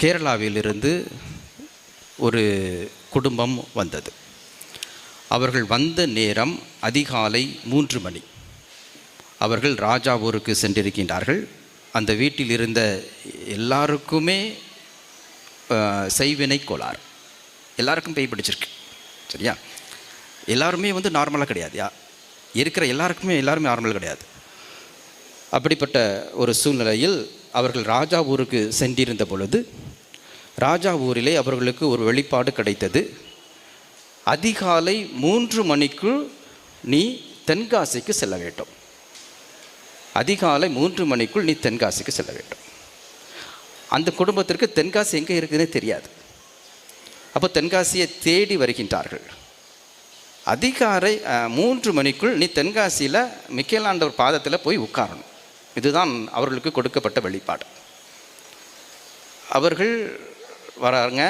கேரளாவிலிருந்து ஒரு குடும்பம் வந்தது. அவர்கள் வந்த நேரம் அதிகாலை 3 மணி. அவர்கள் ராஜாவூருக்கு சென்றிருக்கின்றார்கள். அந்த வீட்டில் இருந்த எல்லாருக்குமே செய்வினை கோளாறு, எல்லாருக்கும் பேய் பிடிச்சிருக்கு. சரியா? எல்லாருமே நார்மலாக கிடையாது. இருக்கிற எல்லாருமே நார்மல் கிடையாது. அப்படிப்பட்ட ஒரு சூழ்நிலையில் அவர்கள் ராஜா ஊருக்கு சென்றிருந்த பொழுது ராஜா ஊரிலே அவர்களுக்கு ஒரு வெளிப்பாடு கிடைத்தது. அதிகாலை 3 மணிக்குள் நீ தென்காசிக்கு செல்ல வேண்டும். அதிகாலை 3 மணிக்குள் நீ தென்காசிக்கு செல்ல வேண்டும். அந்த குடும்பத்திற்கு தென்காசி எங்கே இருக்குதுன்னே தெரியாது. அப்போ தென்காசியை தேடி வருகின்றார்கள். அதிகாலை 3 மணிக்குள் நீ தென்காசியில் மிக்கேலாண்டவர் பாதத்தில் போய் உட்காரணும். இதுதான் அவர்களுக்கு கொடுக்கப்பட்ட வெளிப்பாடு. அவர்கள் வராங்க.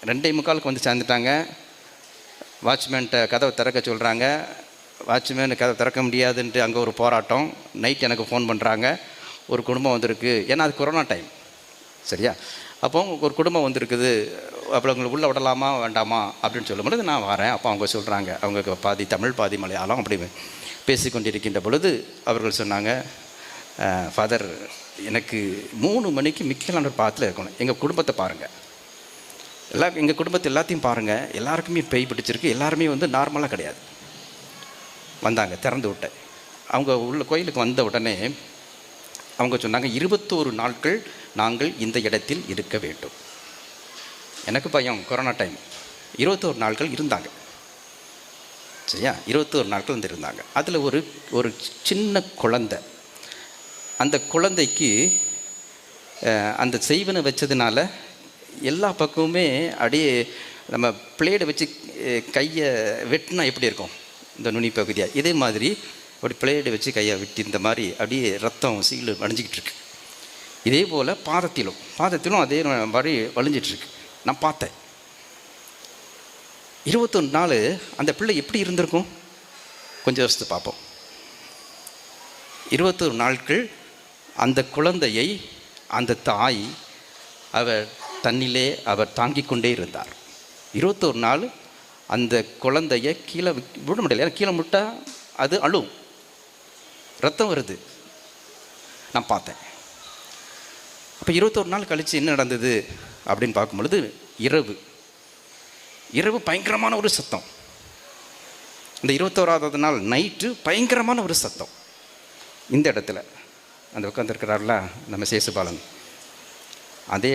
2:45 வந்து சேர்ந்துட்டாங்க. வாட்ச்மேன்கிட்ட கதவை திறக்க சொல்கிறாங்க. வாட்ச்மேன் கதவை திறக்க முடியாதுன்ட்டு அங்கே ஒரு போராட்டம். நைட் எனக்கு ஃபோன் பண்ணுறாங்க, ஒரு குடும்பம் வந்திருக்கு. ஏன்னா அது கொரோனா டைம். சரியா? அப்போ ஒரு குடும்பம் வந்திருக்குது, அப்போ அவங்களை உள்ளே விடலாமா வேண்டாமா அப்படின்னு சொல்லும்போது நான் வரேன். அப்போ அவங்க சொல்கிறாங்க, அவங்க பாதி தமிழ் பாதி மலையாளம் அப்படி பேசி கொண்டிருக்கின்ற பொழுது அவர்கள் சொன்னாங்க, ஃபாதர் எனக்கு 3 மணிக்கு மிக்கேலாண்டவர் பாதத்தில் இருக்கணும். எங்கள் குடும்பத்தை பாருங்கள், எங்கள் குடும்பத்தை எல்லாத்தையும் பாருங்கள், எல்லாருக்குமே பேய் பிடிச்சிருக்கு, எல்லாருமே நார்மலாக கிடையாது. வந்தாங்க, திறந்து விட்டேன். அவங்க உள்ள கோயிலுக்கு வந்த உடனே அவங்க சொன்னாங்க, 21 நாட்கள் நாங்கள் இந்த இடத்தில் இருக்க வேண்டும். எனக்கு பயம், கொரோனா டைம். 21 நாட்கள் இருந்தாங்க. சரியா? 21 நாட்கள் இருந்தாங்க. அதில் ஒரு சின்ன குழந்தை. அந்த குழந்தைக்கு அந்த செய்வனை வச்சதுனால எல்லா பக்கமுமே அப்படியே நம்ம பிளேடை வச்சு கையை வெட்டினா எப்படி இருக்கும் இந்த நுனி பகுதியாக, இதே மாதிரி அப்படி பிளேடை வச்சு கையை வெட்டி இந்த மாதிரி அப்படியே ரத்தம் சீல் வடிஞ்சிக்கிட்டு இருக்கு. இதே போல் பாதத்திலும் அதே மாதிரி வலிஞ்சிட்ருக்கு. நான் பார்த்தேன். 21 நாள் அந்த பிள்ளை எப்படி இருந்திருக்கும் கொஞ்சம் யோசித்து பார்ப்போம். 21 நாட்கள் அந்த குழந்தையை அந்த தாய் அவர் தன்னிலே அவர் தாங்கி கொண்டே இருந்தார். 21 நாள் அந்த குழந்தைய கீழே விட முடியல. ஏன்னா கீழே விட்டால் அது அழும், ரத்தம் வருது. நான் பார்த்தேன். அப்போ 21 நாள் கழித்து என்ன நடந்தது அப்படின்னு பார்க்கும் பொழுது இரவு பயங்கரமான ஒரு சத்தம். இந்த 21வது நாள் நைட்டு பயங்கரமான ஒரு சத்தம். இந்த இடத்துல அந்த உட்காந்துருக்கிறார்ல நம்ம சேசுபாலன், அதே